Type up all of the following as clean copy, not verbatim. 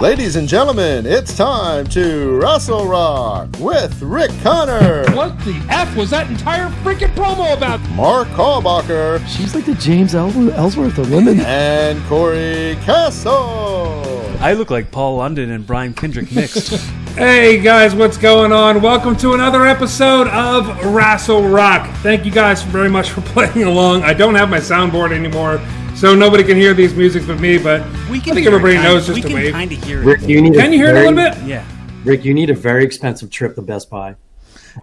Ladies and gentlemen, it's time to Wrestle Rock with Rick Connor. What the F was that entire freaking promo about? Mark Hallbacher. She's like the James Ellsworth of women. And Corey Castle. I look like Paul London and Brian Kendrick mixed. Hey guys, what's going on? Welcome to another episode of Wrestle Rock. Thank you guys very much for playing along. I don't have my soundboard anymore, so nobody can hear these musics but me, but We can I think hear everybody it, knows just we a can wave. kind of hear it. Rick, Can you hear it a little bit? Yeah. Rick, you need a very expensive trip to Best Buy.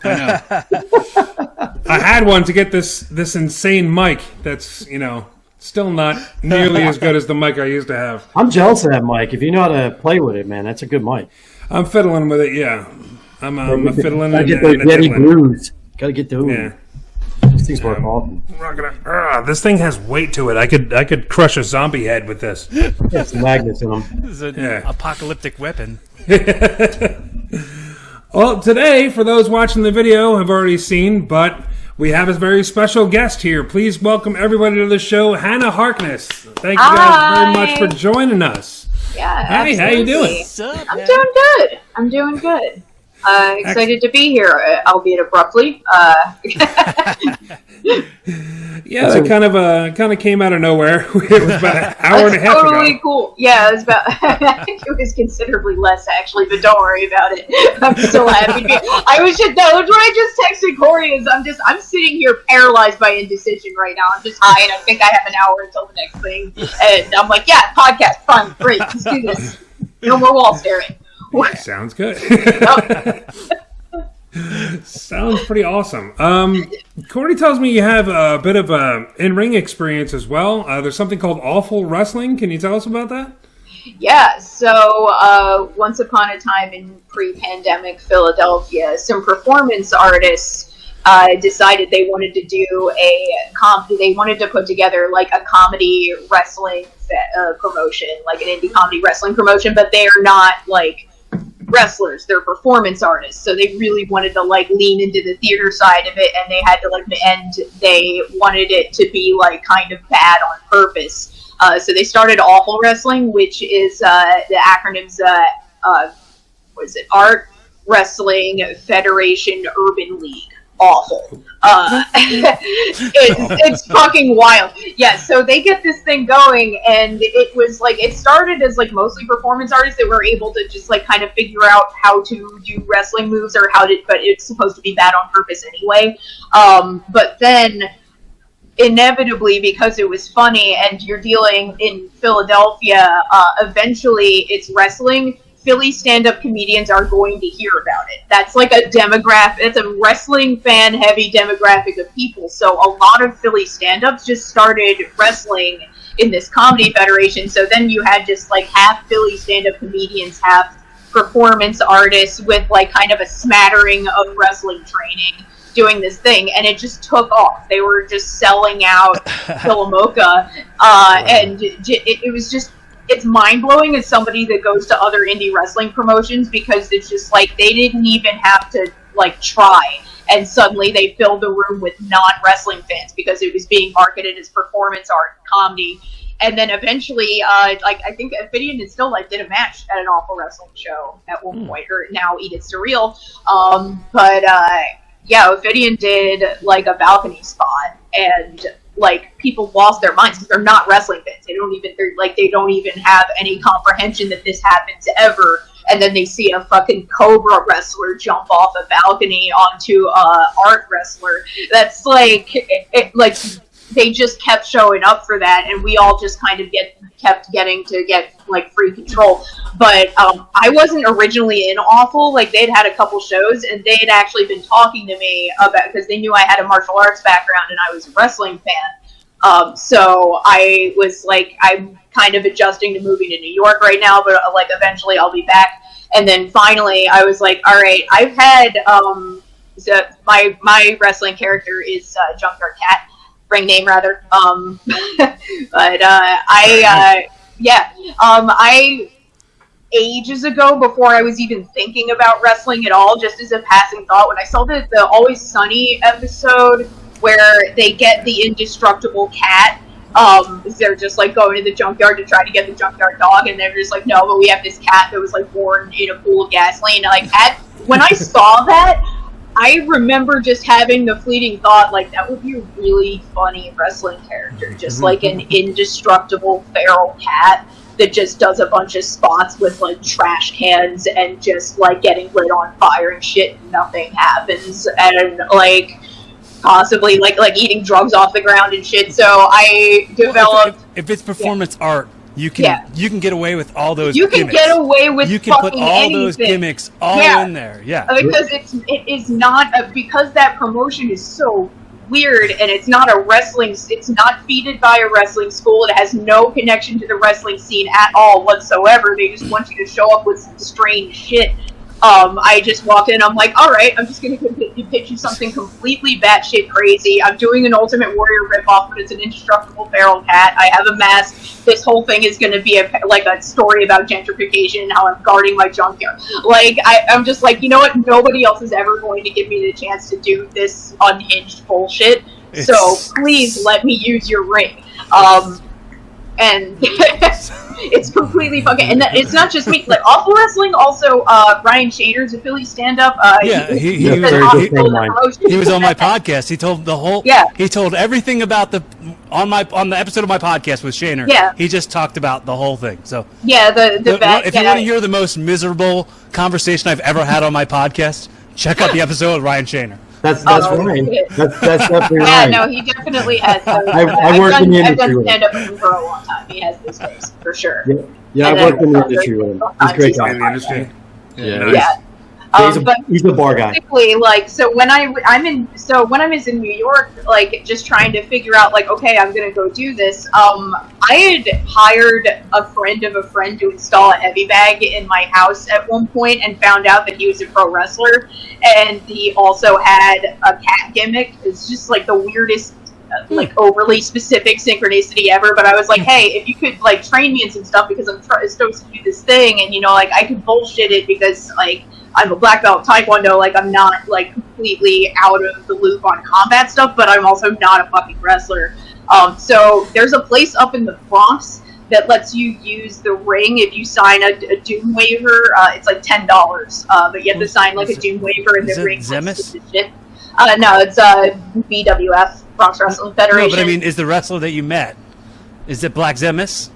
I know. I had one to get this insane mic that's, still not nearly as good as the mic I used to have. I'm jealous of that mic. If you know how to play with it, man, that's a good mic. I'm fiddling with it, yeah. I'm fiddling Gotta and get those Yeti diddling. grooves. Gotta get those. Yeah. These things work awesome. This thing has weight to it. I could crush a zombie head with this. It's magnets in them. This is an apocalyptic weapon. Well, today, for those watching the video, have already seen, but we have a very special guest here. Please welcome everybody to the show, Hannah Harkness. Thank you guys very much for joining us. Yeah, Hey, absolutely. how you doing? What's up, I'm man? doing good. I'm doing good. Excited to be here, albeit abruptly. Yeah, that kind of came out of nowhere. It was about an hour and a half totally ago. cool. Yeah, it was about. I think it was considerably less actually, but don't worry about it. I'm still happy to be. I was just that's what I just texted Corey. Is I'm sitting here paralyzed by indecision right now. I'm just high, and I think I have an hour until the next thing, and I'm like, yeah, podcast, fun, great, let's do this. No more wall staring. Sounds good. Sounds pretty awesome. Corey tells me you have a bit of in-ring experience as well. There's something called Awful Wrestling. Can you tell us about that? Yeah, so once upon a time in pre-pandemic Philadelphia, some performance artists decided they wanted to do they wanted to put together like a comedy wrestling promotion, like an indie comedy wrestling promotion, but they are not like wrestlers, they're performance artists, so they really wanted to like lean into the theater side of it, and they had to they wanted it to be like kind of bad on purpose. So they started Awful Wrestling, which is the acronyms what is it? Art Wrestling Federation Urban League. Awful. It's fucking wild. Yeah, so they get this thing going, and it was like, it started as like mostly performance artists that were able to just like kind of figure out how to do wrestling moves but it's supposed to be bad on purpose anyway. But then inevitably, because it was funny and you're dealing in Philadelphia, eventually it's wrestling. Philly stand-up comedians are going to hear about it. That's like a demographic. It's a wrestling fan-heavy demographic of people. So a lot of Philly stand-ups just started wrestling in this comedy federation. So then you had just like half Philly stand-up comedians, half performance artists with like kind of a smattering of wrestling training doing this thing, and it just took off. They were just selling out Philamoka, and it was just. It's mind-blowing as somebody that goes to other indie wrestling promotions, because it's just like they didn't even have to like try, and suddenly they filled the room with non-wrestling fans because it was being marketed as performance art comedy. And then eventually, I think Ophidian and Still Life did a match at an Awful Wrestling show at one point, or now Eat It Surreal. Yeah, Ophidian did like a balcony spot, and like people lost their minds because they're not wrestling fans. They don't even have any comprehension that this happens ever. And then they see a fucking Cobra wrestler jump off a balcony onto a art wrestler. That's like, like they just kept showing up for that, and we all just kind of kept getting to get like free control. But I wasn't originally in Awful. Like they'd had a couple shows, and they had actually been talking to me about, because they knew I had a martial arts background and I was a wrestling fan. So I was like, I'm kind of adjusting to moving to New York right now, but like eventually I'll be back. And then finally I was like, all right, I've had so my wrestling character is Junkyard Cat, ring name rather. But I ages ago, before I was even thinking about wrestling at all, just as a passing thought, when I saw the Always Sunny episode where they get the indestructible cat They're just like going to the junkyard to try to get the junkyard dog, and they're just like, no, but we have this cat that was like born in a pool of gasoline. Like when I saw that, I remember just having the fleeting thought, like, that would be a really funny wrestling character, just like an indestructible feral cat that just does a bunch of spots with like trash cans and just like getting lit on fire and shit, and nothing happens, and like possibly like eating drugs off the ground and shit. So I developed. If it's performance art, you can get away with all those. You can gimmicks. get away with. You can put all those gimmicks in there. Yeah, because it is not because that promotion is so weird, and it's not feeded by a wrestling school. It has no connection to the wrestling scene at all whatsoever. They just want you to show up with some strange shit. I just walked in, I'm like, alright, I'm just gonna pitch you something completely batshit crazy. I'm doing an Ultimate Warrior ripoff, but it's an indestructible feral cat. I have a mask. This whole thing is gonna be a story about gentrification and how I'm guarding my junkyard. Like, I'm just like, you know what? Nobody else is ever going to give me the chance to do this unhinged bullshit. So please let me use your ring. And it's completely fucking, and it's not just me. Like Awful Wrestling, also Ryan Shader's a Philly stand-up. He was on my podcast. He told the whole. Yeah. He told everything about on the episode of my podcast with Shayna. Yeah. He just talked about the whole thing. So yeah, if you want to hear the most miserable conversation I've ever had on my podcast, check out the episode with Ryan Shaner. That's Ryan. That's definitely Ryan. Yeah, no, he definitely has. I worked in the industry. I've done stand-up with him for a long time. He has this face for sure. Yeah, I worked in the industry with him. He's a great guy. In the industry. Yeah. He's a bar guy. Basically, like, so when I'm in New York, like, just trying to figure out, like, okay, I'm gonna go do this. I had hired a friend of a friend to install a heavy bag in my house at one point, and found out that he was a pro wrestler, and he also had a cat gimmick. It's just like the weirdest, like overly specific synchronicity ever. But I was like, hey, if you could like train me in some stuff, because I'm supposed to do this thing, and like I could bullshit it because like I'm a black belt Taekwondo, like I'm not like completely out of the loop on combat stuff, but I'm also not a fucking wrestler. So there's a place up in the Bronx that lets you use the ring if you sign a Doom waiver. It's like $10, but you have to sign like a Doom waiver, and the ring. Zemis? No, it's BWF, Bronx Wrestling Federation. No, but I mean, is the wrestler that you met, is it Black Zemis?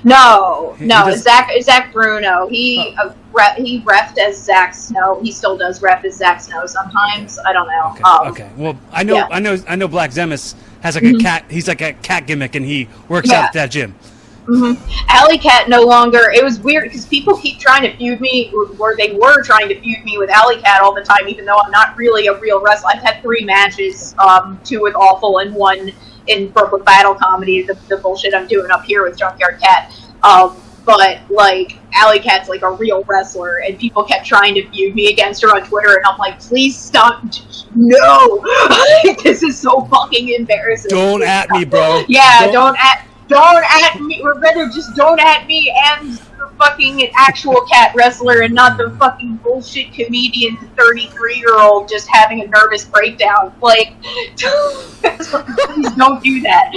No, Zach Bruno. He reffed as Zack Snow. He still does ref as Zack Snow sometimes. I don't know. Okay. Well, I know Black Zemis has like a cat. He's like a cat gimmick, and he works out at that gym. Alley Cat no longer. It was weird because people keep trying to feud me, or they were trying to feud me with Alley Cat all the time, even though I'm not really a real wrestler. I've had 3 matches, 2 with Awful and 1 in Brooklyn Battle Comedy, the bullshit I'm doing up here with Junkyard Cat. But like Alley Cat's like a real wrestler, and people kept trying to feud me against her on Twitter, and I'm like, please stop! No, this is so fucking embarrassing. Don't at me, bro. Yeah, don't at me. Rebecca, just don't at me and the fucking actual cat wrestler, and not the fucking bullshit comedian 33-year-old just having a nervous breakdown. Like, please don't do that.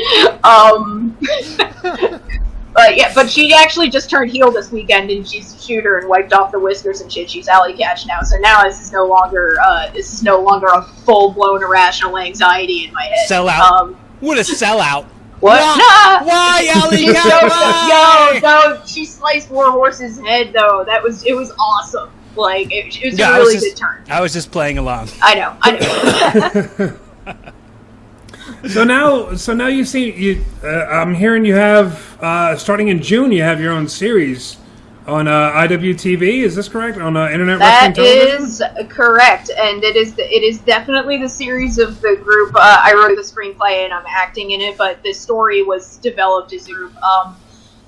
But she actually just turned heel this weekend, and she's a shooter and wiped off the whiskers and shit. She's Alley Catch now, so now this is no longer a full-blown irrational anxiety in my head. Sellout. What a sellout. What? Why, Alley Catch? No, she sliced War Horse's head though. It was awesome. Like it was a really good turn. I was just playing along. I know. So now you see I'm hearing you have starting in June you have your own series on IWTV. Is this correct? On Internet Wrestling Television? That is correct, and it is definitely the series of the group. I wrote the screenplay and I'm acting in it, but the story was developed as a group.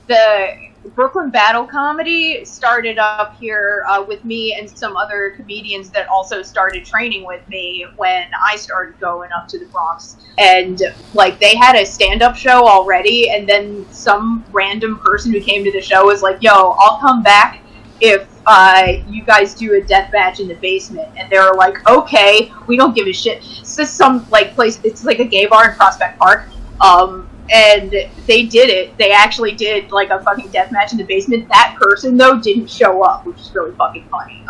The Brooklyn Battle Comedy started up here with me and some other comedians that also started training with me when I started going up to the Bronx. And like they had a stand-up show already, and then some random person who came to the show was like, yo, I'll come back if you guys do a death match in the basement. And they were like, okay, we don't give a shit. It's just some like place, it's like a gay bar in Prospect Park. and they did it. They actually did like a fucking death match in the basement. That person though didn't show up, which is really fucking funny.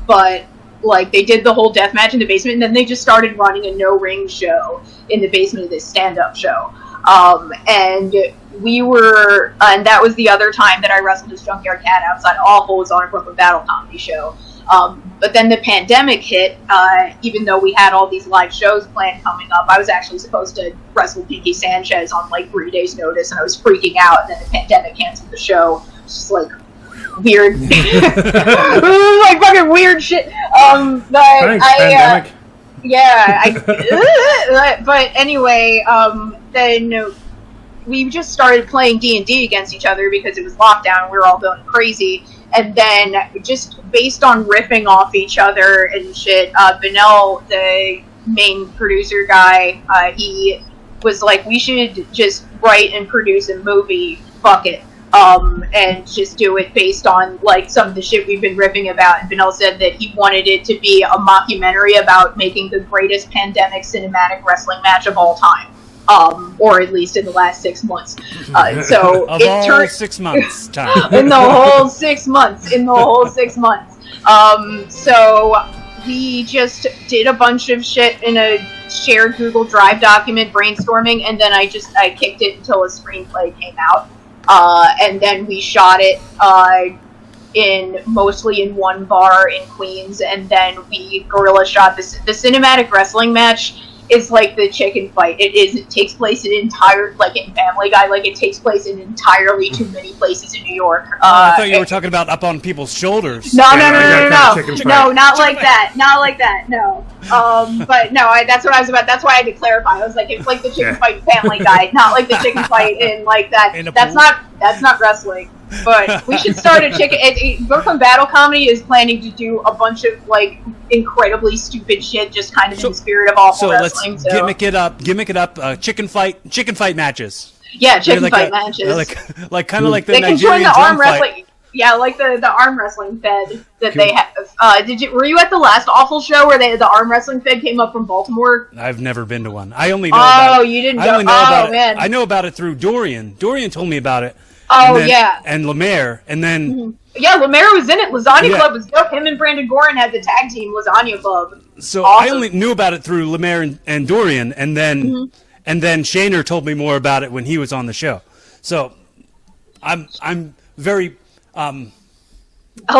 But like they did the whole death match in the basement, and then they just started running a no-ring show in the basement of this stand-up show. And we were, and that was the other time that I wrestled as Junkyard Cat outside Awful, was on a Brooklyn Battle comedy show. But then the pandemic hit, even though we had all these live shows planned coming up. I was actually supposed to wrestle Pinky Sanchez on like 3 days notice, and I was freaking out, and then the pandemic canceled the show. It's just like weird, like fucking weird shit. But Thanks, pandemic. But anyway, then we just started playing D&D against each other because it was lockdown and we were all going crazy. And then just based on riffing off each other and shit, Vanel, the main producer guy, he was like, we should just write and produce a movie, fuck it. And just do it based on like some of the shit we've been riffing about. And Vanel said that he wanted it to be a mockumentary about making the greatest pandemic cinematic wrestling match of all time. Or at least in the last 6 months. So of it all turned 6 months time. in the whole 6 months. So we just did a bunch of shit in a shared Google Drive document, brainstorming, and then I kicked it until a screenplay came out. And then we shot it mostly in one bar in Queens, and then we guerrilla shot the cinematic wrestling match. Is like the chicken fight. It takes place in in Family Guy, like it takes place in entirely too many places in New York. I thought you were talking about up on people's shoulders. No, not like that. No. But no, that's what I was about. That's why I had to clarify. I was like, it's like the chicken fight in Family Guy, not like the chicken fight in like that. That's not wrestling. But we should start a chicken. Brooklyn Battle Comedy is planning to do a bunch of like incredibly stupid shit, just kind of in the spirit of awful wrestling. So let's gimmick it up. Chicken fight matches. Yeah, chicken fight matches. Like kind of like the they Nigerian can join the arm fight. wrestling. Yeah, like the arm wrestling fed that they have. Were you at the last Awful show where the arm wrestling fed came up from Baltimore? I've never been to one. I only know about it. You didn't I go. only know about man. it. I know about it through Dorian. Dorian told me about it. And Lemaire, and then... Mm-hmm. Yeah, Lemaire was in it. Lasagna Club was dope. Him and Brandon Gorin had the tag team Lasagna Club. So awesome. I only knew about it through Lemaire and Dorian, and then Shayna told me more about it when he was on the show. So I'm very... I'll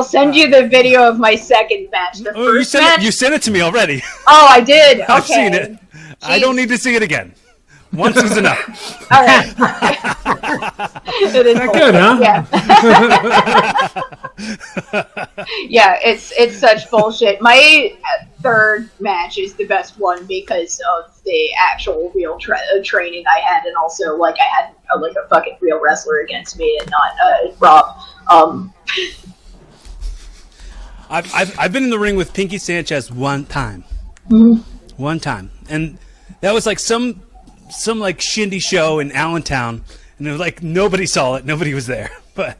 send you the video of my second match. The first match? You sent it to me already. Oh, I did? Okay. I've seen it. Jeez. I don't need to see it again. Once is enough. All right. It is that good, huh? Yeah. Yeah, it's such bullshit. My third match is the best one because of the actual real training I had, and also like I had a fucking real wrestler against me and not Rob. I've been in the ring with Pinky Sanchez one time. Mm-hmm. One time, and that was like some like shindy show in Allentown, and it was like nobody saw it, nobody was there. But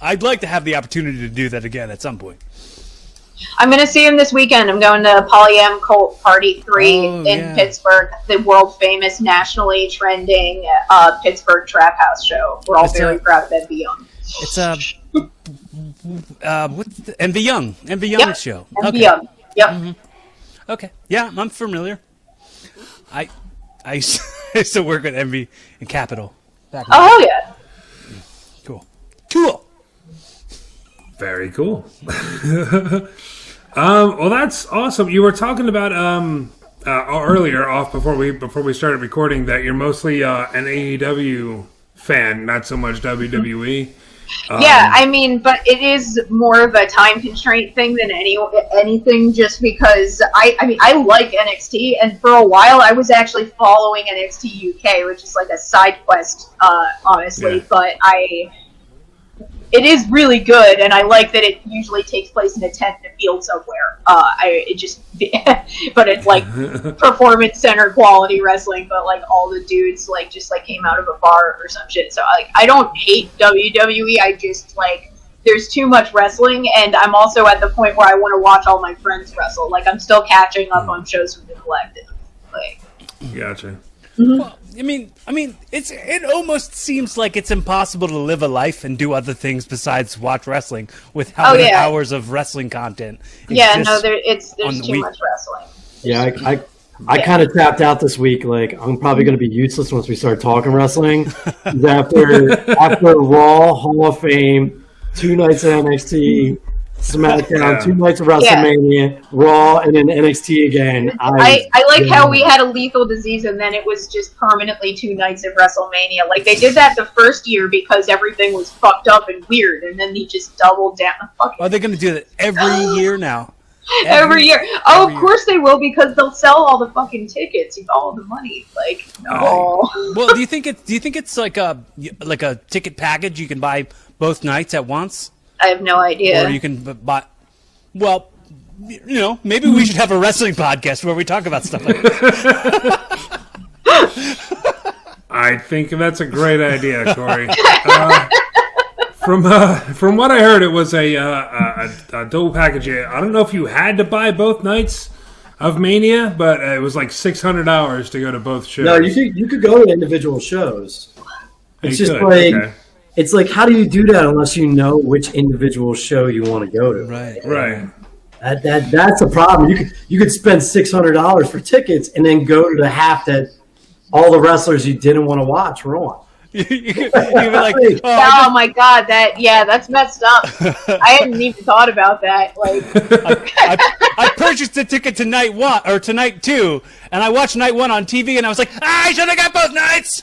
I'd like to have the opportunity to do that again at some point. I'm gonna see him this weekend. I'm going to Polyam Cult Party 3 in Pittsburgh, the world famous, nationally trending Pittsburgh Trap House show. We're all very proud of Envy Young. It's what's the Envy Young show. Envy Young. Yep. Mm-hmm. Okay. Yeah, I'm familiar. I used to work at Envy in Capitol. Oh, yeah. Cool. Very cool. Well, that's awesome. You were talking about earlier, before we started recording, that you're mostly an AEW fan, not so much WWE. Yeah, I mean, but it is more of a time constraint thing than anything, just because I like NXT, and for a while I was actually following NXT UK, which is like a side quest, honestly, but it is really good, and I like that it usually takes place in a tent in a field somewhere. But it's like performance center quality wrestling, but like all the dudes just came out of a bar or some shit. So I don't hate WWE. I just there's too much wrestling, and I'm also at the point where I want to watch all my friends wrestle. Like I'm still catching up on shows from the collective. Gotcha. Well, I mean, it almost seems like it's impossible to live a life and do other things besides watch wrestling with how many hours of wrestling content. There's too much wrestling. Yeah, I kind of tapped out this week. Like, I'm probably going to be useless once we start talking wrestling. after Raw, Hall of Fame, 2 nights of NXT, SmackDown, 2 nights of WrestleMania, Raw, and then NXT again. I like how we had a Lethal Disease and then it was just permanently 2 nights of WrestleMania. Like, they did that the first year because everything was fucked up and weird, and then they just doubled down. Are they going to do that every year now? Every year. Oh, of course they will, because they'll sell all the fucking tickets, all the money. Like, no. Well, do you think it's like a ticket package? You can buy both nights at once. I have no idea. Or you can buy. Well, maybe we should have a wrestling podcast where we talk about stuff like this. I think that's a great idea, Corey. From what I heard, it was a double package. I don't know if you had to buy both nights of Mania, but it was like $600 to go to both shows. No, you could go to individual shows. It's just it's like, how do you do that unless you know which individual show you want to go to? Right. That's a problem. You could spend $600 for tickets and then go to the half that all the wrestlers you didn't want to watch were on. You were like, oh my god, that's messed up. I hadn't even thought about that. Like, I purchased a ticket to night 1 or to night 2, and I watched night 1 on TV, and I was like, I should have got both nights.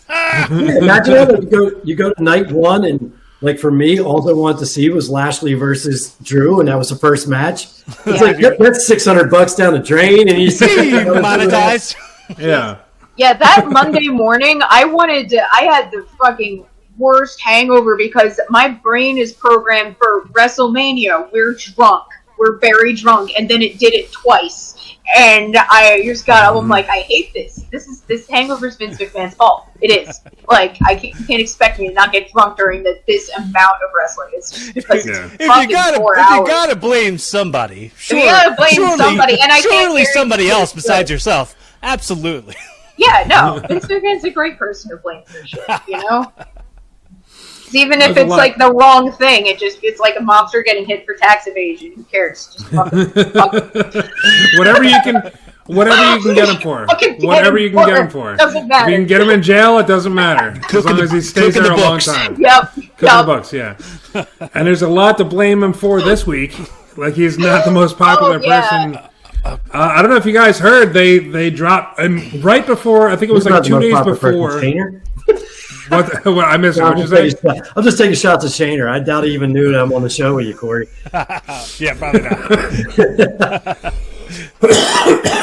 Imagine that you go to night 1, and like for me, all I wanted to see was Lashley versus Drew, and that was the first match. It's like that's $600 down the drain, and you see monetized. Yeah. Yeah, that Monday morning, I had the fucking worst hangover because my brain is programmed for WrestleMania. We're drunk. We're very drunk. And then it did it twice. And I just got up, I'm like, I hate this. This hangover's Vince McMahon's fault. It is. Like, you can't expect me to not get drunk during this amount of wrestling. It's just because it's fucking 4 hours. You gotta blame somebody. Sure, you gotta blame somebody. And I surely somebody else besides yourself. Absolutely. Yeah, no, Vince McMahon's a great person to blame for shit, Even if it's like the wrong thing, it's like a mobster getting hit for tax evasion. Who cares? Just fuck. Whatever you can get him for. Whatever you can get him for. Doesn't matter. If you can get him in jail, it doesn't matter. As long as he stays there a long time. Yep. The books, yeah. And there's a lot to blame him for this week. Like, he's not the most popular person. I don't know if you guys heard, they dropped right before, I think it was like 2 days before. What I missed? What you say? I'll just take a shot to Shayna. I doubt he even knew that I'm on the show with you, Corey. Yeah, probably not.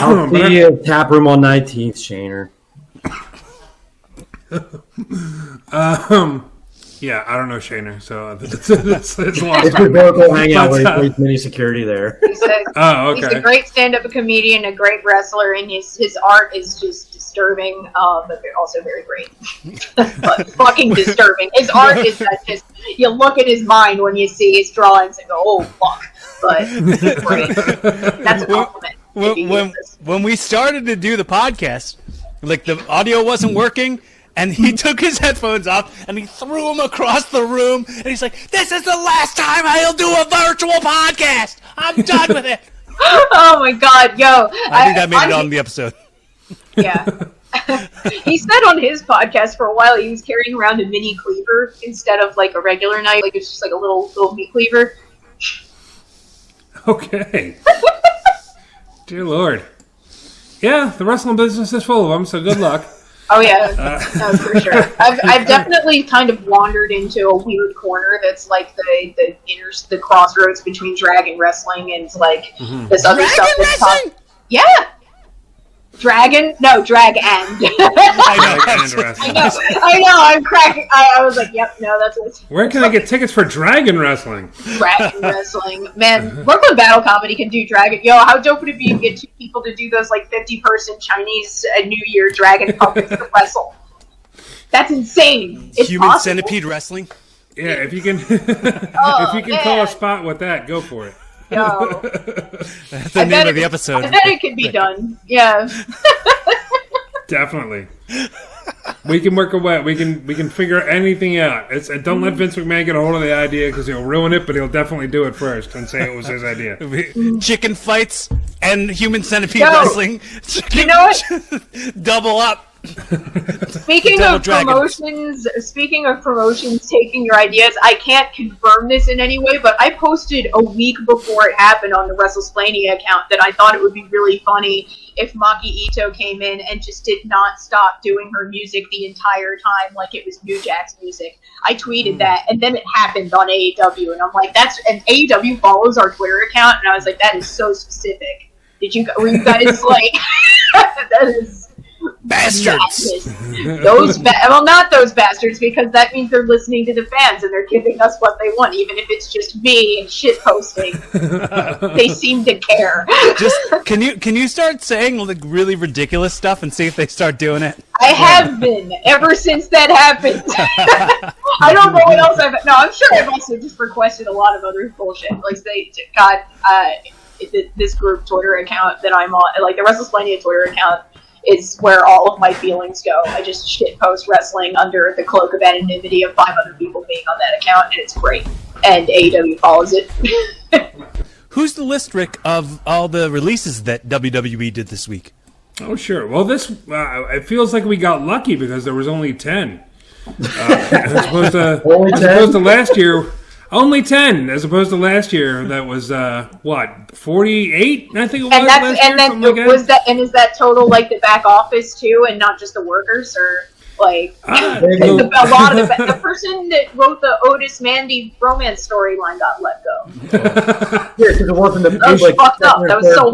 I'll see you at Tap Room on 19th, Shayna. Yeah, I don't know Shayna, so it's lost. It's a local hangout where there's many security there. He's a great stand-up comedian, a great wrestler, and his art is just disturbing, but they're also very great. But fucking disturbing. His art is just, you look at his mind when you see his drawings and go, oh, fuck. But great. That's a compliment. When we started to do the podcast, like, the audio wasn't working, and he took his headphones off, and he threw them across the room, and he's like, this is the last time I'll do a virtual podcast. I'm done with it. Oh, my God. Yo. I think that made it on the episode. Yeah. He said on his podcast for a while he was carrying around a mini cleaver instead of, like, a regular knife. Like, it's just like a little meat cleaver. Okay. Dear Lord. Yeah, the wrestling business is full of them, so good luck. Oh yeah, no, for sure. I've definitely kind of wandered into a weird corner that's like the crossroads between drag and wrestling and like this other stuff that's wrestling? Yeah. Drag and. I know. I'm cracking. I was like, yep, no, that's what. Where can I get tickets for Dragon Wrestling? Dragon Wrestling, man. Brooklyn Battle Comedy can do Dragon. Yo, how dope would it be to get 2 people to do those like 50-person Chinese New Year Dragon puppets to wrestle? That's insane. It's Human possible. Centipede Wrestling. Yeah, if you can, if you can call a spot with that, go for it. Yo. That's the name of the episode. I bet it could be done. Yeah. Definitely. We can work away. We can figure anything out. Don't let Vince McMahon get a hold of the idea because he'll ruin it, but he'll definitely do it first and say it was his idea. Chicken fights and human centipede wrestling. You know what? Double up. Speaking of promotions taking your ideas, I can't confirm this in any way, but I posted a week before it happened on the WrestleSplania account that I thought it would be really funny if Maki Ito came in and just did not stop doing her music the entire time like it was New Jack's music. I tweeted that, and then it happened on AEW, and I'm like, and AEW follows our Twitter account, and I was like, that is so specific. Were you guys like, that is... Bastards! Not those bastards, because that means they're listening to the fans and they're giving us what they want, even if it's just me and shit posting. They seem to care. Just can you start saying like really ridiculous stuff and see if they start doing it? I have been ever since that happened. I don't know what else I'm sure I've also just requested a lot of other bullshit. Like this group Twitter account that I'm on, like the WrestleSplania Twitter account, is where all of my feelings go. I just shitpost wrestling under the cloak of anonymity of 5 other people being on that account, and it's great. And AEW follows it. Who's the list, Rick, of all the releases that WWE did this week? Oh, sure. Well, this it feels like we got lucky because there was only 10. As opposed to last year... Only 10, as opposed to last year. That was 48? I think it was. And is that total like the back office too, and not just the workers, or like a lot of the person that wrote the Otis Mandy romance storyline got let go. Yeah, because it wasn't the fucked up. That was so.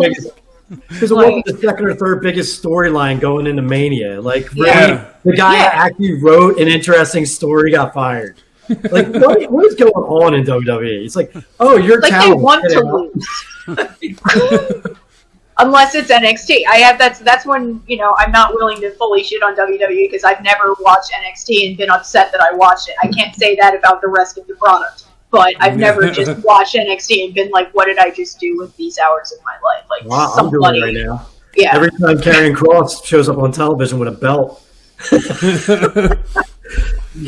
Because it wasn't the second or third biggest storyline going into Mania. Like, really, the guy that actually wrote an interesting story got fired. Like, what is going on in WWE? It's like, oh, you're like talented. They want to lose. Unless it's NXT. That's when, I'm not willing to fully shit on WWE because I've never watched NXT and been upset that I watched it. I can't say that about the rest of the product. But I've never just watched NXT and been like, what did I just do with these hours of my life? Like, wow, somebody, I'm doing it right now. Yeah. Every time Karrion Kross shows up on television with a belt.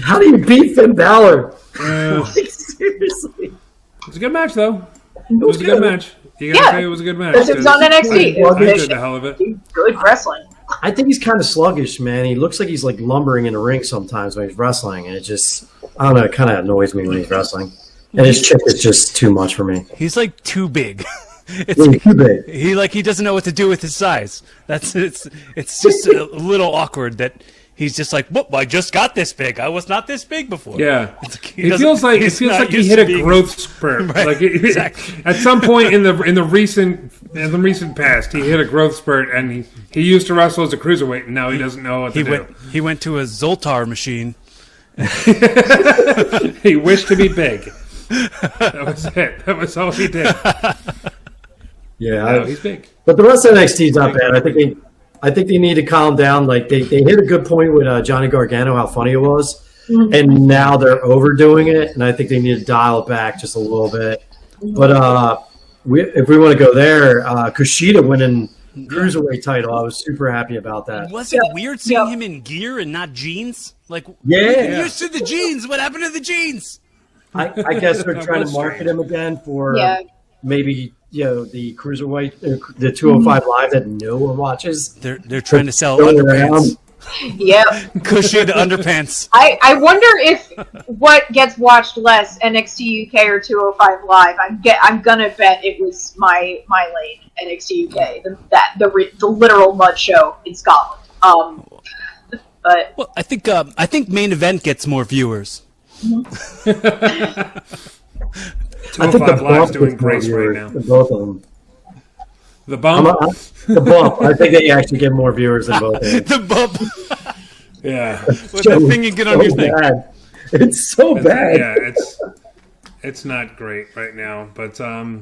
How do you beat Finn Balor? Seriously. It's a good match, though. It was a good match. You gotta say it was a good match. Because it was on NXT. I enjoyed the hell of it. Good wrestling. I think he's kind of sluggish, man. He looks like he's like lumbering in the ring sometimes when he's wrestling, and it just, I don't know, it kind of annoys me when he's wrestling. And his chip is just too much for me. He's like too big. It's too big. He doesn't know what to do with his size. It's just a little awkward that he's just like, whoop, I just got this big. I was not this big before. Yeah. It feels like he hit a growth spurt. Right, like exactly. At some point in the recent past, he hit a growth spurt, and he used to wrestle as a cruiserweight, and now he doesn't know what to do. He went to a Zoltar machine. He wished to be big. That was it. That was all he did. Yeah, he's big. But the rest of NXT is not bad. I think they need to calm down. Like they hit a good point with Johnny Gargano, how funny it was, and now they're overdoing it. And I think they need to dial it back just a little bit. But if we want to go there, Kushida winning Cruiserweight title, I was super happy about that. Was it weird seeing him in gear and not jeans? Like, yeah, used to the jeans. What happened to the jeans? I guess they're trying to market him again for maybe the Cruiserweight, the 205 Live that no one watches. They're trying to sell underpants. Yeah, Kushida underpants. I wonder if what gets watched less, NXT UK or 205 Live. I'm gonna bet it was my lane, NXT UK, the literal mud show in Scotland. But well, I think Main Event gets more viewers. I think the Live's doing great right now. Both of them. The bump? The bump. I think they actually get more viewers than both of them. The bump. Yeah. With that thing you get on your thing. It's so bad. Yeah, it's not great right now. But I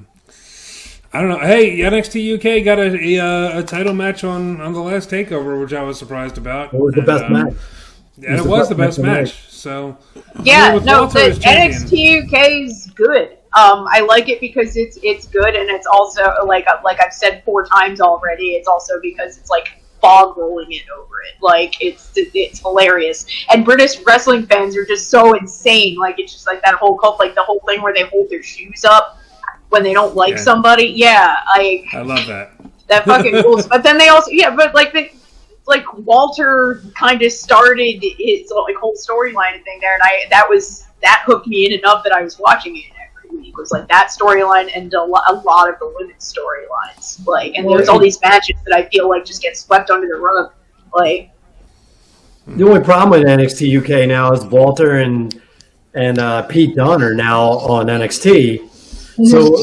don't know. Hey, NXT UK got a title match on the last takeover, which I was surprised about. It was the best match. And it was the best match. So yeah, no, the NXT UK is good. I like it because it's good, and it's also like I've said 4 times already. It's also because it's like fog rolling in over it. Like, it's hilarious. And British wrestling fans are just so insane. Like, it's just like that whole cult, like the whole thing where they hold their shoes up when they don't like somebody. Yeah, I love that. That fucking rules. But then they also, but like Walter kind of started his like whole storyline thing there, and that hooked me in enough that I was watching it every week. It was like that storyline and a lot of the women's storylines. Like, and there's all these matches that I feel like just get swept under the rug. Like, the only problem with NXT UK now is Walter and Pete Dunne are now on NXT. So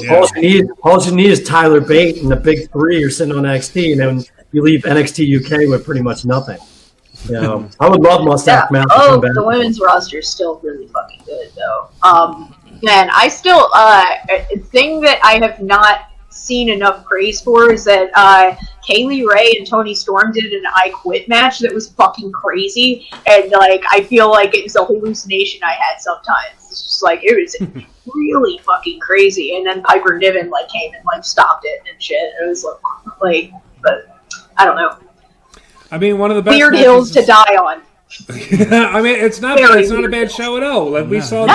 all you need is Tyler Bate, and the big three are sitting on NXT, and then you leave NXT UK with pretty much nothing. You know, I would love Mustache Mountain to come back. The women's roster is still really fucking good, though. Man, I still a thing that I have not seen enough praise for is that Kaylee Ray and Toni Storm did an I Quit match that was fucking crazy, and like I feel like it was a hallucination I had sometimes. It's just like it was really fucking crazy, and then Piper Niven like came and like stopped it and shit. It was like but I don't know. I mean, one of the best weird hills to die on. I mean, it's not a bad show at all. Like we saw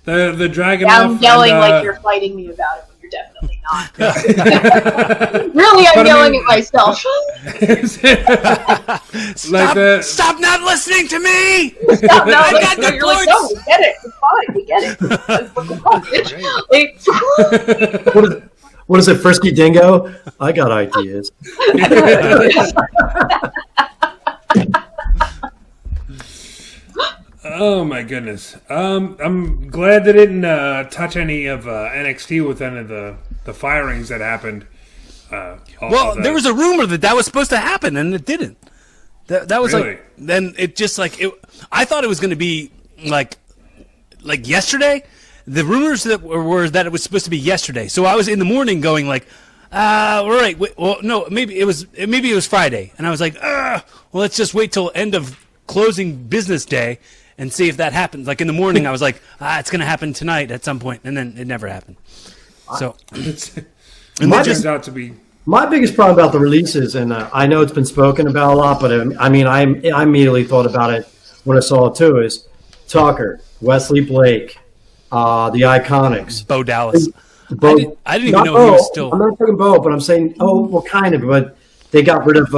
the Dragon. I'm yelling like you're fighting me about it. You're definitely not. Really, I'm yelling at myself. Stop not listening to me! Stop not listening. You're like, no, we get it. It's fine. We get it. What is it, Frisky Dingo? I got ideas. Oh my goodness! I'm glad they didn't touch any of NXT with any of the firings that happened. There was a rumor that was supposed to happen, and it didn't. That was really? like then it just like it. I thought it was going to be like yesterday. The rumors that were that it was supposed to be yesterday. So I was in the morning going like, all right, well, no, maybe it was Friday, and I was like, well, let's just wait till end of closing business day and see if that happens. Like in the morning, I was like, it's going to happen tonight at some point, and then it never happened. So, and that turns out to be my biggest problem about the releases, and I know it's been spoken about a lot, but I mean, I immediately thought about it when I saw it too. Is Tucker, Wesley Blake, the Iconics, Bo Dallas. I didn't even know Bo. he was still. I'm not talking Bo, but I'm saying, well, kind of. But they got rid of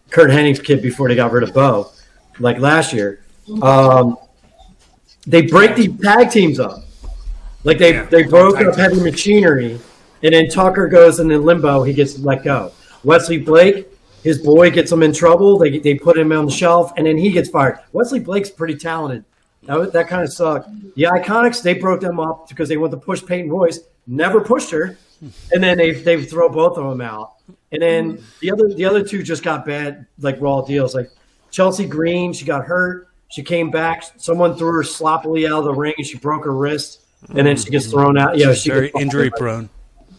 Kurt Hennig's kid before they got rid of Bo, like last year. They break these tag teams up. Like they broke up Heavy Machinery, and then Tucker goes in limbo. He gets let go. Wesley Blake, his boy gets him in trouble. They put him on the shelf, and then he gets fired. Wesley Blake's pretty talented. That kind of sucked. The Iconics, they broke them up because they wanted to push Peyton Royce. Never pushed her, and then they throw both of them out. And then the other two just got bad, like raw deals. Like Chelsea Green, she got hurt. She came back. Someone threw her sloppily out of the ring, and she broke her wrist. And then she gets thrown out. Yeah, she's very injury prone.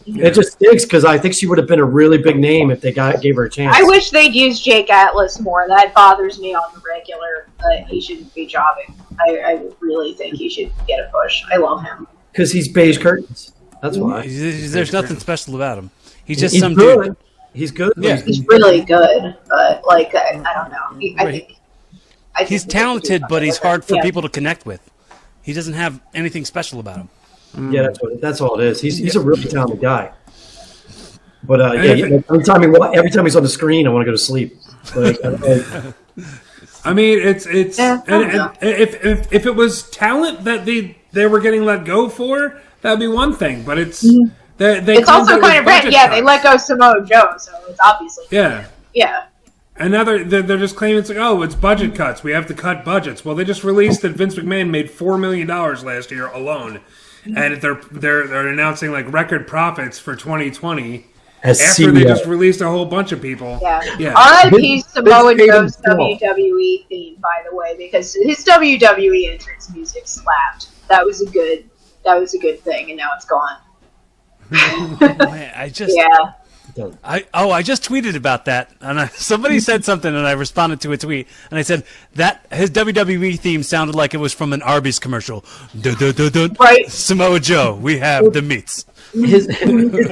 It just stinks because I think she would have been a really big name if they gave her a chance. I wish they'd use Jake Atlas more. That bothers me on the regular. He shouldn't be jobbing. I really think he should get a push. I love him. Because he's beige curtains. That's why. There's nothing special about him. He's just some good. Dude. He's good. Yeah. He's really good. But, like, I don't know. I think he's talented, but he's hard for people to connect with. He doesn't have anything special about him. Yeah, that's all it is. He's a really talented guy. But every time he's on the screen, I want to go to sleep. Like, I mean, it's and if it was talent that they were getting let go for, that'd be one thing. But it's it's also kind of red. Yeah, they let go Samoa Joe, so it's obviously yeah. And now they're just claiming it's like, oh, it's budget cuts. We have to cut budgets. Well, they just released that Vince McMahon made $4 million last year alone, and they're announcing like record profits for 2020 after they just released a whole bunch of people. Yeah. R.I.P. Samoa Joe's WWE theme, by the way, because his WWE entrance music slapped. That was a good thing, and now it's gone. I just tweeted about that, and somebody said something, and I responded to a tweet, and I said that his WWE theme sounded like it was from an Arby's commercial. Right, Samoa Joe, we have the meats. His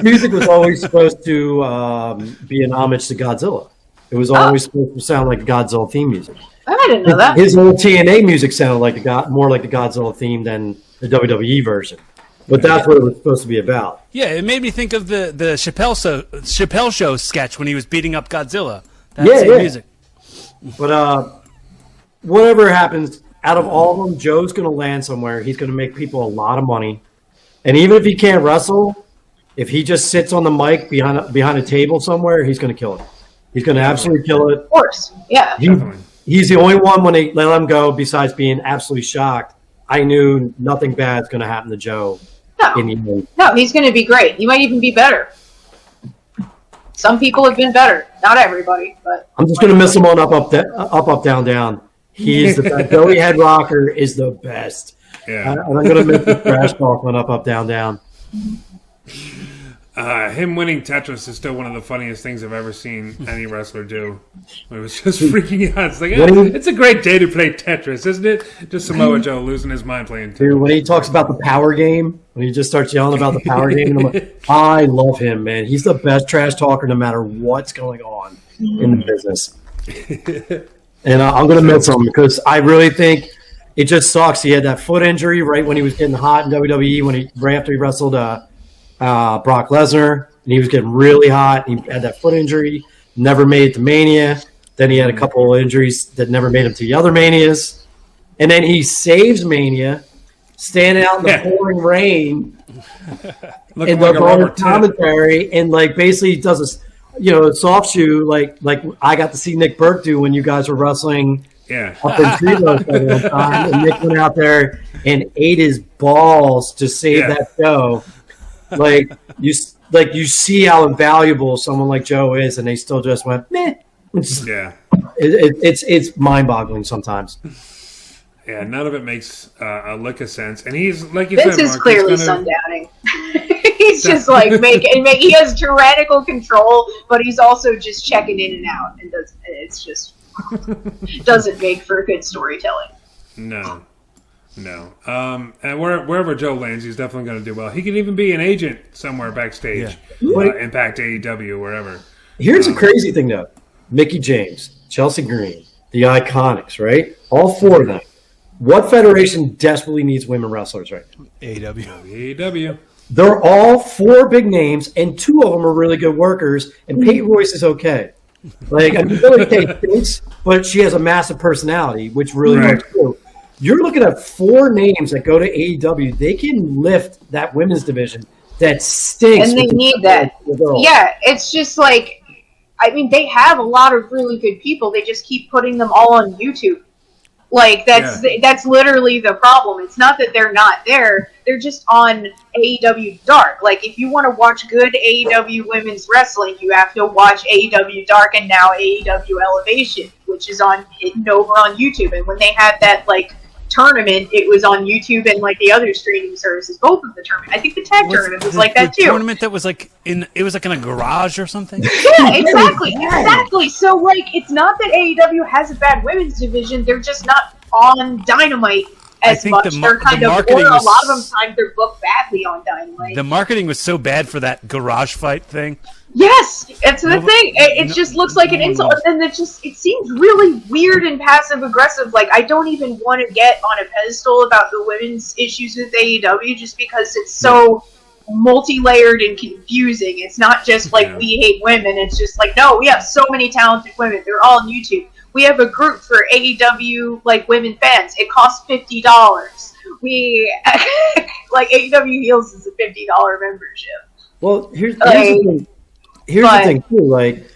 music was always supposed to be an homage to Godzilla. It was always supposed to sound like Godzilla theme music. I didn't know that. His old TNA music sounded like more like the Godzilla theme than the WWE version. But that's what it was supposed to be about. Yeah, it made me think of the Chappelle Show sketch when he was beating up Godzilla. That's music. But whatever happens, out of all of them, Joe's going to land somewhere. He's going to make people a lot of money. And even if he can't wrestle, if he just sits on the mic behind a table somewhere, he's going to kill it. He's going to absolutely kill it. Of course, yeah. He's the only one when they let him go, besides being absolutely shocked. I knew nothing bad is going to happen to Joe. No, he's going to be great. He might even be better. Some people have been better. Not everybody, but I'm just going to miss him on up, down, down. He is the best. Joey Head Rocker is the best. Yeah. And I'm going to miss the trash talk on up, down, down. Him winning Tetris is still one of the funniest things I've ever seen any wrestler do. It was just freaking out. It's like, it's a great day to play Tetris, isn't it? Just Samoa Joe losing his mind playing Tetris. Dude, when he talks about the power game, when he just starts yelling about the power game, I'm like, I love him, man. He's the best trash talker no matter what's going on in the business. And I'm going to miss him because I really think it just sucks. He had that foot injury right when he was getting hot in WWE, right after he wrestled Brock Lesnar, and he was getting really hot. He had that foot injury, never made it to Mania. Then he had a couple of injuries that never made him to the other Manias. And then he saves Mania, standing out in the pouring rain, and like on commentary, and like basically does a soft shoe like I got to see Nick Burke do when you guys were wrestling up in Treeless that one time. And Nick went out there and ate his balls to save that show. Like you see how invaluable someone like Joe is, and they still just went meh. It's mind-boggling sometimes. Yeah, none of it makes a lick of sense. And he's like you Vince said, is Mark, clearly sundowning. He's just like he has tyrannical control, but he's also just checking in and out, and it's just doesn't make for good storytelling. No. And wherever Joe lands, he's definitely going to do well. He can even be an agent somewhere backstage. Impact, AEW, wherever. Here's the crazy thing, though. Mickie James, Chelsea Green, the Iconics, right? All four of them. What federation desperately needs women wrestlers right now? AEW. They're all four big names, and two of them are really good workers, and Peyton Royce is okay. Like, I mean, Billie Kay thinks, but she has a massive personality, which really works too. You're looking at four names that go to AEW. They can lift that women's division that stinks. And they need that. Yeah, it's just like, I mean, they have a lot of really good people. They just keep putting them all on YouTube. Like, that's literally the problem. It's not that they're not there. They're just on AEW Dark. Like, if you want to watch good AEW women's wrestling, you have to watch AEW Dark and now AEW Elevation, which is hidden over on YouTube. And when they had that, like, tournament, it was on YouTube and like the other streaming services, both of the tournament. I think the tag tournament was like that too. Tournament that was like in a garage or something. Yeah, exactly. So like, it's not that AEW has a bad women's division; they're just not on Dynamite as much. They're kind of, or a lot of them times they're booked badly on Dynamite. The marketing was so bad for that garage fight thing. Yes, it's the thing. It just looks like an insult, and it seems really weird and passive aggressive. Like, I don't even want to get on a pedestal about the women's issues with AEW, just because it's so multi-layered and confusing. It's not just like we hate women. It's just like, no, we have so many talented women. They're all on YouTube. We have a group for AEW like women fans. It costs $50. We like AEW Heels is a $50 membership. Well, here's the thing. Here's the thing, too. Like,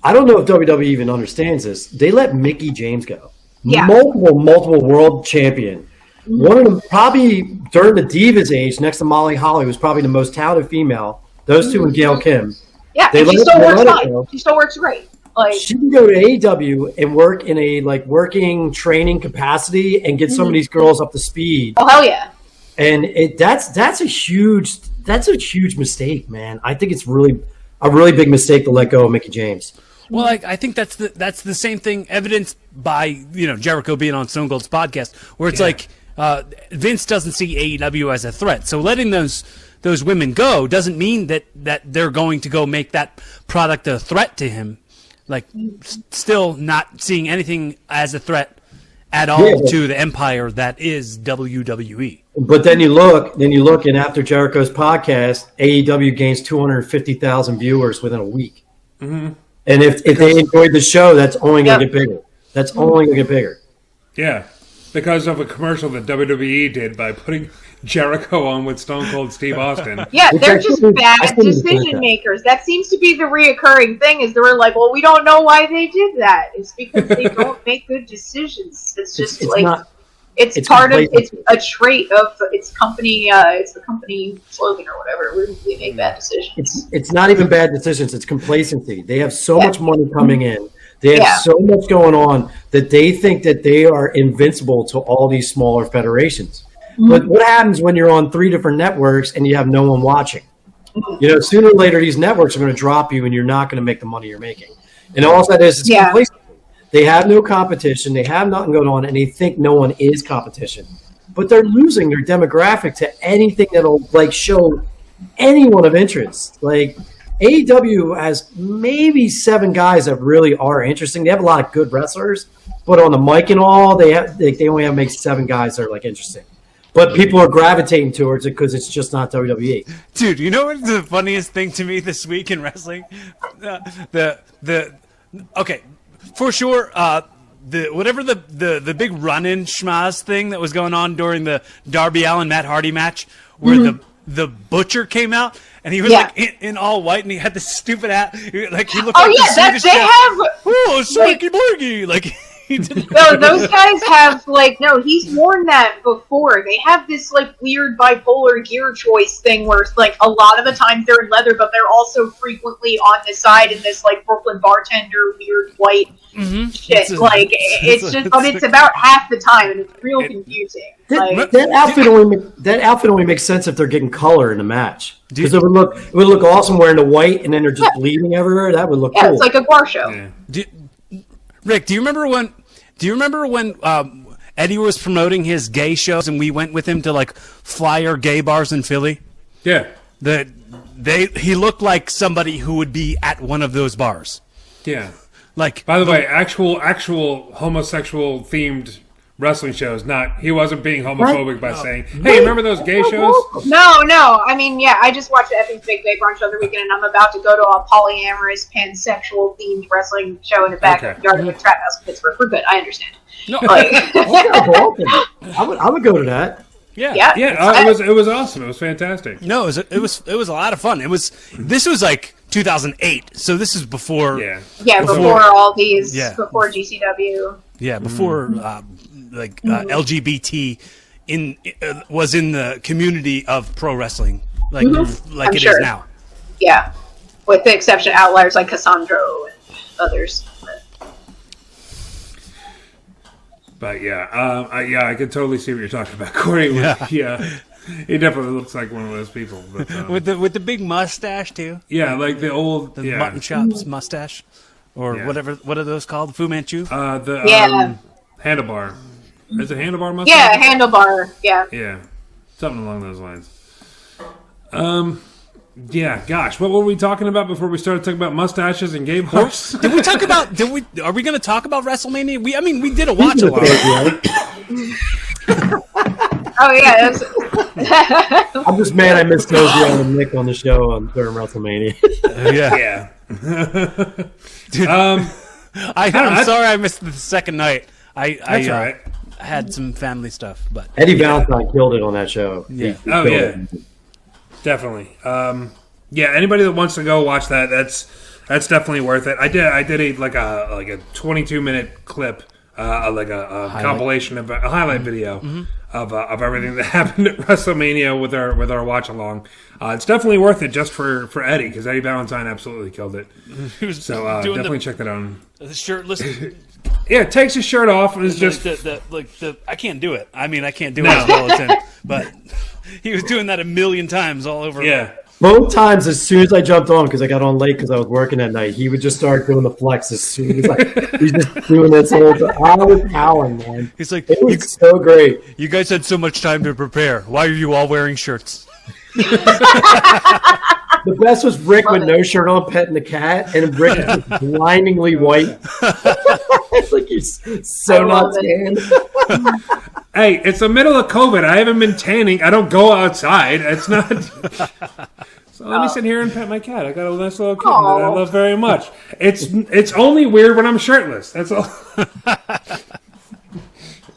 I don't know if WWE even understands this. They let Mickie James go. Yeah. Multiple world champion. One of them, probably during the Divas age, next to Molly Holly, was probably the most talented female. Those two and Gail Kim. Yeah, she still works fine. She still works great. Like, she can go to AEW and work in a working training capacity and get some of these girls up to speed. Oh, hell yeah. And that's a huge mistake, man. I think it's a really big mistake to let go of Mickie James. Well, I think that's the same thing evidenced by Jericho being on Stone Cold's podcast, where it's like Vince doesn't see AEW as a threat. So letting those women go doesn't mean that they're going to go make that product a threat to him. like still not seeing anything as a threat at all to the empire that is WWE. But then you look, and after Jericho's podcast, AEW gains 250,000 viewers within a week. Mm-hmm. And if they enjoyed the show, that's only going to get bigger. That's only going to get bigger. Yeah, because of a commercial that WWE did by putting Jericho on with Stone Cold Steve Austin. Yeah, they're just bad decision makers. That seems to be the reoccurring thing. Is they're like, well, we don't know why they did that. It's because they don't make good decisions. It's just it's part of it's a trait of its company. It's the company slogan or whatever. We make bad decisions. It's not even bad decisions. It's complacency. They have so much money coming in. They have so much going on that they think that they are invincible to all these smaller federations. Mm-hmm. But what happens when you're on 3 different networks and you have no one watching? You know, sooner or later, these networks are going to drop you and you're not going to make the money you're making. And all that is complacency. They have no competition. They have nothing going on, and they think no one is competition. But they're losing their demographic to anything that'll, like, show anyone of interest. Like, AEW has maybe 7 guys that really are interesting. They have a lot of good wrestlers, but on the mic and all, they only have maybe 7 guys that are, like, interesting. But people are gravitating towards it because it's just not WWE. Dude, you know what's the funniest thing to me this week in wrestling? Okay, for sure, the big run-in schmaz thing that was going on during the Darby Allin Matt Hardy match, where the Butcher came out and he was like in all white and he had this stupid hat, like he looked like the Swedish Chef. Oh, Slinky Blurgy, like. No, those guys have he's worn that before. They have this weird bipolar gear choice thing where it's a lot of the times they're in leather, but they're also frequently on the side in this Brooklyn bartender weird white shit. It's about half the time and it's real confusing. That outfit only makes sense if they're getting color in the match. Because it would look awesome wearing the white and then they're just bleeding everywhere. That would look cool. It's like a bar show. Yeah. Rick, do you remember when Eddie was promoting his gay shows and we went with him to flyer gay bars in Philly? Yeah. He looked like somebody who would be at one of those bars. Yeah. By the way, actual homosexual themed wrestling shows. He wasn't being homophobic by saying, "Hey, remember those gay shows?" No. I mean, I just watched the Effing Big Gay Brunch the other weekend, and I'm about to go to a polyamorous, pansexual themed wrestling show in the backyard of a trap house in Pittsburgh. We're good. I understand. No, I would go to that. Yeah. It was awesome. It was fantastic. No, it was a lot of fun. This was 2008, so this is before. Before all these. Yeah. Before GCW. Yeah, before LGBT was in the community of pro wrestling, it is now. Yeah, with the exception of outliers like Cassandro and others. But I could totally see what you're talking about, Corey. He definitely looks like one of those people. But, with the big mustache too. Yeah, like the old mutton chops mustache, or whatever. What are those called? Fu Manchu. Handlebar. Is it handlebar mustache? Yeah, handlebar. Yeah. Yeah, something along those lines. Yeah, gosh, what were we talking about before we started talking about mustaches and gay bars? Did we talk about? Are we going to talk about WrestleMania? We did a watch along. Oh yeah. I'm just mad I missed Ozio and Nick on the show during WrestleMania. Yeah. Dude, I'm sorry I missed the second night. That's right. I had some family stuff, but Eddie Valentine killed it on that show. Yeah. Definitely. Anybody that wants to go watch that, that's definitely worth it. I did a 22-minute clip, a compilation of a highlight video of everything that happened at WrestleMania with our watch along. It's definitely worth it just for Eddie, because Eddie Valentine absolutely killed it. So definitely check that out. The shirtless. Yeah, takes his shirt off and is just I can't do it. I mean, I can't do it as well as him, but he was doing that a million times all over. Yeah. Both times, as soon as I jumped on, because I got on late because I was working that night, he would just start doing the flex as soon as he's just doing this whole time. I was howling, man. He's like, it was so great. You guys had so much time to prepare. Why are you all wearing shirts? The best was Rick with no shirt on, petting the cat, and Rick is blindingly white. It's like he's so not tan. Hey, it's the middle of COVID. I haven't been tanning. I don't go outside. It's not. So let me sit here and pet my cat. I got a nice little kitten that I love very much. It's only weird when I'm shirtless. That's all.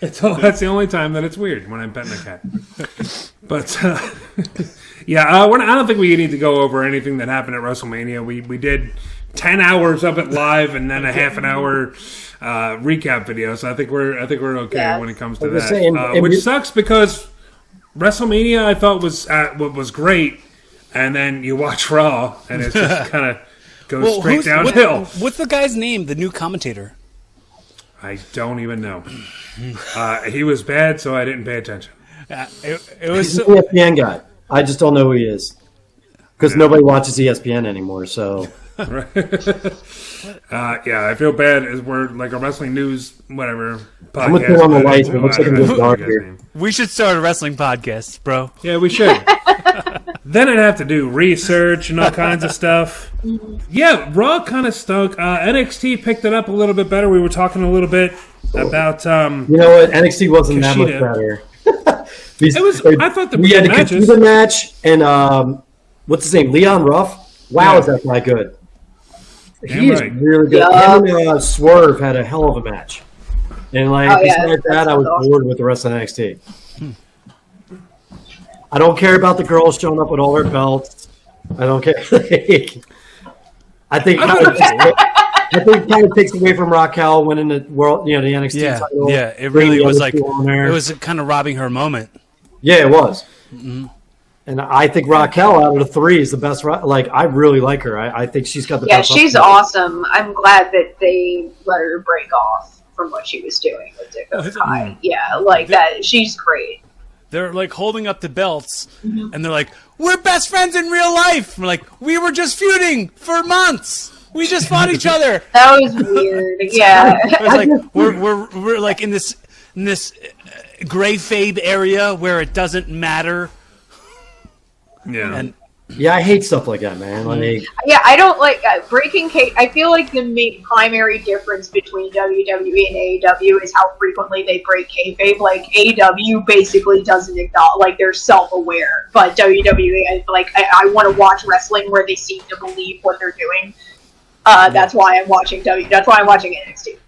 That's the only time that it's weird, when I'm petting a cat. But yeah, I don't think we need to go over anything that happened at WrestleMania. We did 10 hours of it live and then a half an hour recap video. So I think we're okay when it comes to that. Which sucks because WrestleMania I thought was great, and then you watch Raw and it just kind of goes straight downhill. What's the guy's name? The new commentator. I don't even know. He was bad, so I didn't pay attention. It was an ESPN guy. I just don't know who he is because nobody watches ESPN anymore. So yeah, I feel bad as we're like a wrestling news podcast. I'm gonna turn on the lights, but it looks like I'm getting dark here. We should start a wrestling podcast, bro. Yeah, we should. Then I'd have to do research and all kinds of stuff. Yeah, Raw kind of stunk. NXT picked it up a little bit better. We were talking a little bit about. You know what? NXT wasn't that much better. It was. I thought we had the Kushida match and what's his name? Leon Ruff. Wow, is that guy good? He is really good. Him and Swerve had a hell of a match. And besides that, I was bored with the rest of NXT. I don't care about the girls showing up with all their belts. I don't care. I think it kind of takes away from Raquel winning the world, the NXT title. Yeah, it really was like it was kind of robbing her moment. Yeah, it was. Mm-hmm. And I think Raquel out of the three is the best. I really like her. I think she's got the best. Yeah, she's awesome. I'm glad that they let her break off from what she was doing with Dakota Kai. Yeah, that. She's great. They're holding up the belts, and they're like, "We're best friends in real life." We're like, "We were just feuding for months. We just fought each other." That was weird. Yeah, it was like we're like in this kayfabe area where it doesn't matter. Yeah. And I hate stuff like that, man. I don't like breaking kayfabe. I feel like the main primary difference between WWE and AEW is how frequently they break kayfabe. AEW basically doesn't acknowledge, they're self-aware, but WWE, I want to watch wrestling where they seem to believe what they're doing. That's why I'm watching That's why I'm watching NXT.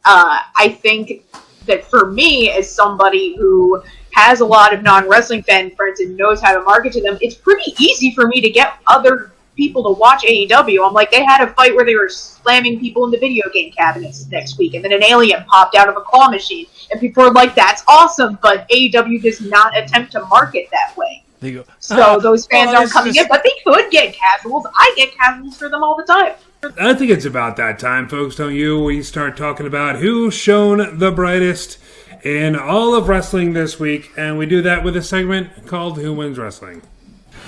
I think that for me, as somebody who has a lot of non-wrestling fan friends and knows how to market to them, it's pretty easy for me to get other people to watch AEW. I'm like, they had a fight where they were slamming people in the video game cabinets next week, and then an alien popped out of a claw machine, and people are like, that's awesome, but AEW does not attempt to market that way. They go, so those fans aren't coming in, but they could get casuals. I get casuals for them all the time. I think it's about that time, folks, don't you? We start talking about who shone the brightest in all of wrestling this week, and we do that with a segment called Who Wins Wrestling.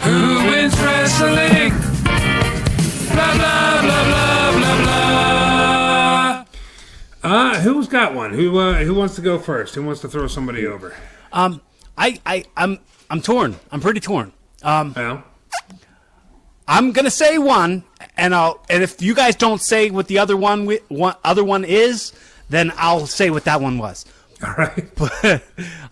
Who wins wrestling? Blah, blah, blah, blah, blah, blah. Who's got one? Who wants to go first? Who wants to throw somebody over? I'm torn. I'm pretty torn. Well, I'm gonna say one, and if you guys don't say what the other one is, then I'll say what that one was. All right. But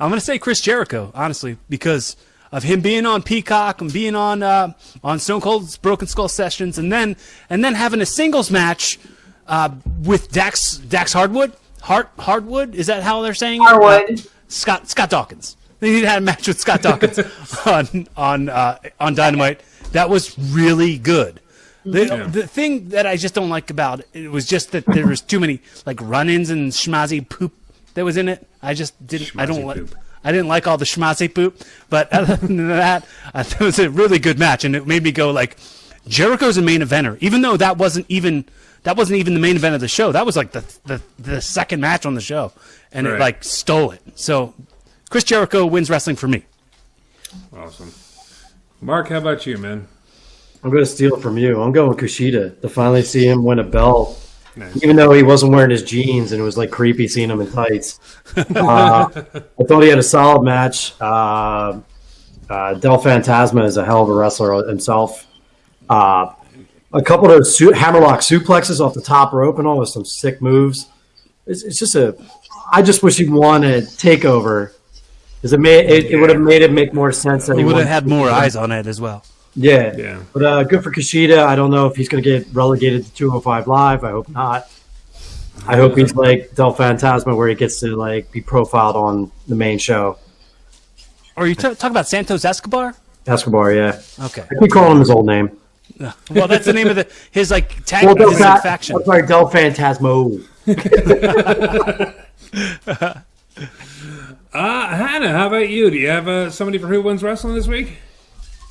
I'm going to say Chris Jericho, honestly, because of him being on Peacock and being on Stone Cold's Broken Skull Sessions, and then having a singles match with Dax Hardwood. Hardwood, is that how they're saying it? Hardwood. Scott Dawkins. He had a match with Scott Dawkins on Dynamite. That was really good. The thing that I just don't like about it was just that there was too many run-ins and schmazzy poop that was in it. I just didn't. I didn't like all the schmazzy poop. But other than that, it was a really good match, and it made me go Jericho's a main eventer, even though that wasn't even the main event of the show. That was the second match on the show, and it stole it. So Chris Jericho wins wrestling for me. Awesome. Mark, how about you, man? I'm going to steal it from you. I'm going Kushida to finally see him win a belt. Nice. Even though he wasn't wearing his jeans and it was creepy seeing him in tights. I thought he had a solid match. Del Fantasma is a hell of a wrestler himself. A couple of those hammerlock suplexes off the top rope and all with some sick moves. It's just I just wish he'd won a takeover because it would have made it make more sense. That He would have had more eyes on it as well. Yeah. But good for Kushida. I don't know if he's going to get relegated to 205 Live. I hope not. I hope he's like Del Fantasma, where he gets to like be profiled on the main show. Or you talking about Santos Escobar? Escobar, yeah. Okay. I keep calling him his old name. Well, that's the name of his like tag Well, his faction. I'm sorry, Del Fantasmo. Hannah, how about you? Do you have somebody for Who Wins Wrestling this week?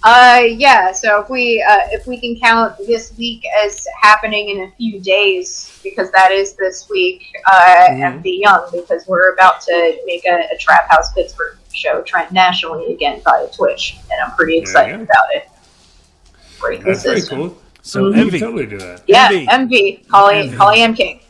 Yeah. So if we can count this week as happening in a few days, because that is this week, MV Young, because we're about to make a Trap House Pittsburgh show nationally again via Twitch, and I'm pretty excited about it. Break the That's very system. cool. So You MV. can totally do that. Yeah, MV. MV. Callie M King.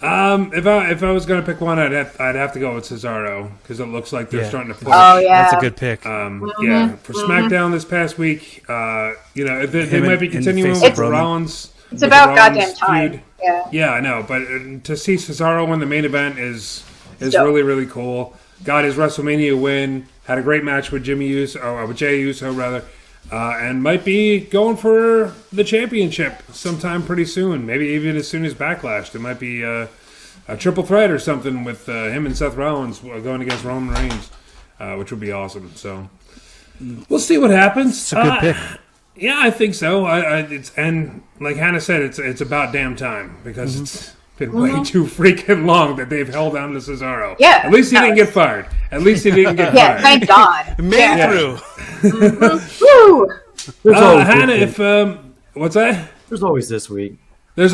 If I was gonna pick one, I'd have to go with Cesaro because it looks like they're starting to push. Oh yeah, That's a good pick. Yeah, for SmackDown this past week, they might be in continuing face with of the Roman. Rollins. it's about Rollins goddamn time. feud. Yeah. Yeah, I know, but to see Cesaro win the main event is Dope. really, really cool. Got his WrestleMania win. Had a great match with Jey Uso rather, and might be going for the championship sometime pretty soon. Maybe even as soon as Backlash. There might be a triple threat or something with him and Seth Rollins going against Roman Reigns, which would be awesome. So we'll see what happens. It's a good pick. Yeah, I think so. And like Hannah said, it's about damn time because it's been way too freaking long that they've held on to Cesaro. Yeah, At least he didn't get fired. At least he didn't get Yeah, fired. thank God. Made Yeah. through. Woo! There's always Hannah, this week. if what's that? There's always this week. You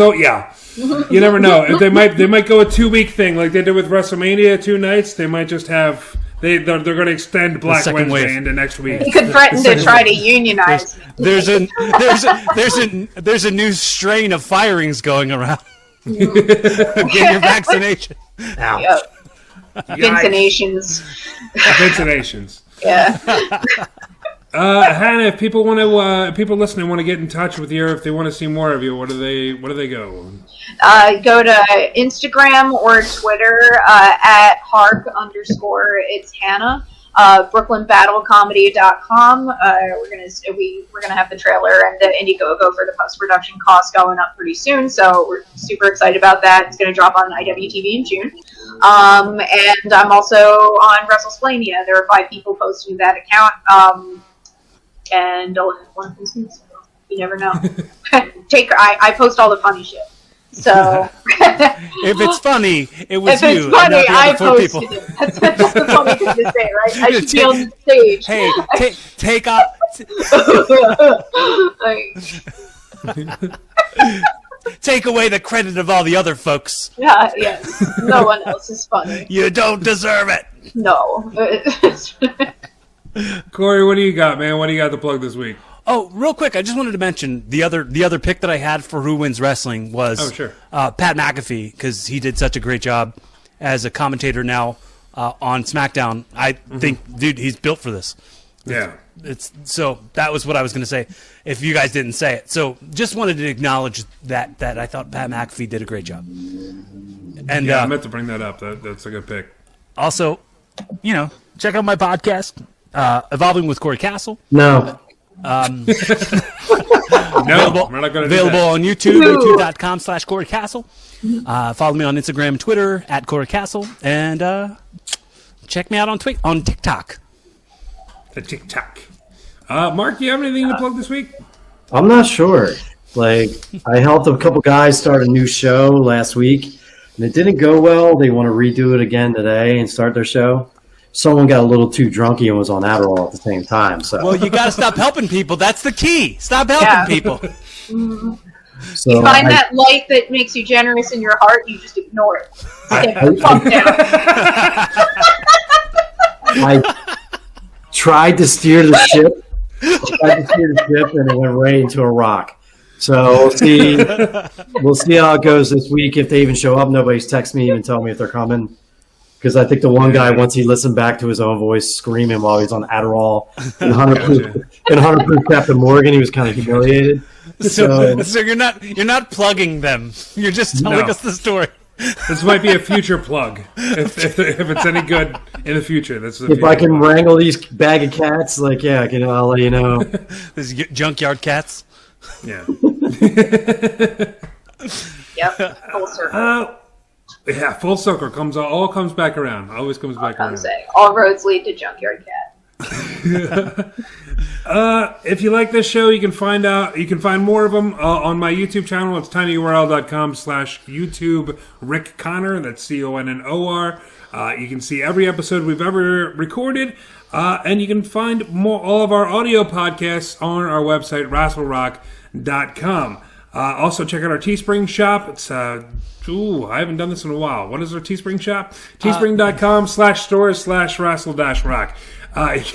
never know. If they might go a 2-week thing like they did with WrestleMania 2 nights. They might just have they're going to extend Black second Wednesday wave. into next week. He could threaten to try to unionize me. There's a new strain of firings going around. Get your vaccination. Ouch. Yep. Vaccinations. Vaccinations. Yeah. Hannah, if people listening want to get in touch with you, if they want to see more of you, where do they go? Go to Instagram or Twitter at Hark_it's Hannah. BrooklynBattleComedy.com. We're gonna have the trailer and the Indiegogo for the post-production costs going up pretty soon, so we're super excited about that. It's gonna drop on IWTV in June. And I'm also on WrestleSplania. There are 5 people posting that account. And one of them, you never know. I post all the funny shit. So If it's funny, it was if you. it's funny, and not the I other 4 posted people. it. That's the funny thing to say, right? I should be on the stage. Hey, take off. Like, Take away the credit of all the other folks. yeah, yes. No one else is funny. You don't deserve it. No. Corey, what do you got, man? What do you got to plug this week? Oh, real quick, I just wanted to mention the other pick that I had for Who Wins Wrestling was Pat McAfee, because he did such a great job as a commentator now on SmackDown. I think, dude, he's built for this. Yeah. So that was what I was going to say if you guys didn't say it. So just wanted to acknowledge that I thought Pat McAfee did a great job. And Yeah, I meant to bring that up. That's a good pick. also, check out my podcast, Evolving with Corey Castle. No. No, Available, we're not going to available do that. on YouTube, youtube.com/Corey Castle. Follow me on Instagram, Twitter @Corey Castle, and check me out on TikTok. The TikTok. Mark, you have anything to plug this week? I'm not sure. Like, I helped a couple guys start a new show last week, and it didn't go well. They want to redo it again today and start their show. Someone got a little too drunky and was on Adderall at the same time. So, Well, you got to stop helping people. That's the key. Stop helping people. so You find that light that makes you generous in your heart, you just ignore it. Fuck down. I tried to steer the ship. And it went right into a rock. So we'll see how it goes this week. If they even show up, nobody's texted me even telling me if they're coming. Because I think the one guy, once he listened back to his own voice screaming while he was on Adderall and 100 proof Captain Morgan, he was kind of humiliated. So you're not plugging them. You're just telling us the story. This might be a future plug. If it's any good in the future, if I can wrangle these bag of cats, like I'll let you know. These junkyard cats. Yeah. Yep. Full circle. Yeah, full circle all comes back around. Always comes back around. All roads lead to Junkyard Cat. If you like this show, you can find more of them on my YouTube channel. It's tinyurl.com/YouTube Rick Connor. That's CONNOR. You can see every episode we've ever recorded, and you can find all of our audio podcasts on our website, RASSLERock.com. Also, check out our Teespring shop. It's I haven't done this in a while. What is our Teespring shop? Teespring.com/store/wrestle-rock.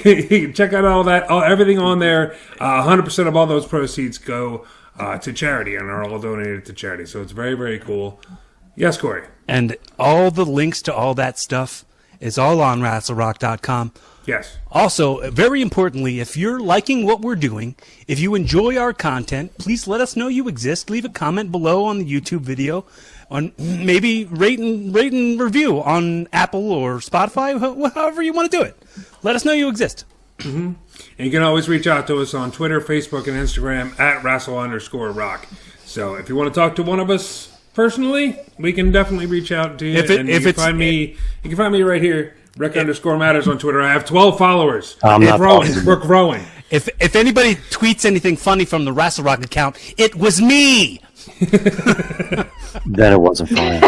You can check out all that, everything on there. 100% of all those proceeds go to charity and are all donated to charity. So it's very, very cool. Yes, Corey. And all the links to all that stuff is all on WrestleRock.com. Yes. Also, very importantly, if you're liking what we're doing, if you enjoy our content, please let us know you exist. Leave a comment below on the YouTube video. On maybe rate and review on Apple or Spotify, however you want to do it. Let us know you exist. Mm-hmm. And you can always reach out to us on Twitter, Facebook, and Instagram at @Wrestle_Rock. So if you want to talk to one of us personally, we can definitely reach out to you. You can find me right here, Rick_Matters on Twitter. I have 12 followers. We're growing. If anybody tweets anything funny from the Wrestle Rock account, it was me. Then it wasn't funny.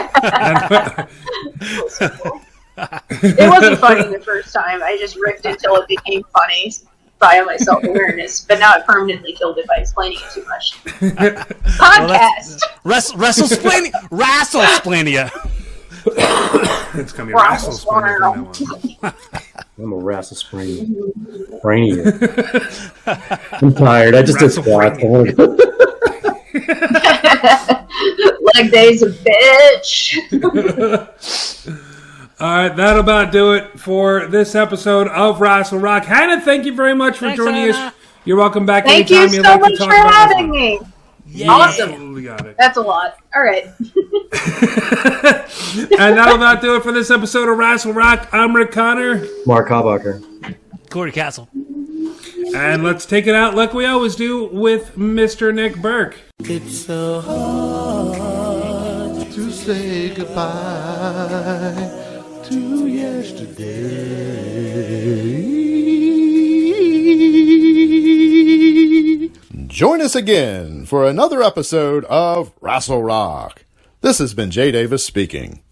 It wasn't funny the first time. I just ripped until it became funny via my self-awareness, but now it permanently killed it by explaining it too much. Podcast. Wrestle-splania. It's going to be Wrestle-splania from now on. I'm a Wrestle-splania. I'm tired. I just did squats. Leg day's a bitch. All right, that'll about do it for this episode of Wrestle Rock. Hannah, thank you very much for joining us. You're welcome back. Thank you so much for having me. Yeah, awesome. Absolutely got it. That's a lot. All right. And that'll about do it for this episode of Wrestle Rock. I'm Rick Connor. Mark Hawbacher. Corey Castle. And let's take it out like we always do with Mr. Nick Burke. It's so hard to say goodbye to yesterday. Join us again for another episode of Wrestle Rock. This has been Jay Davis speaking.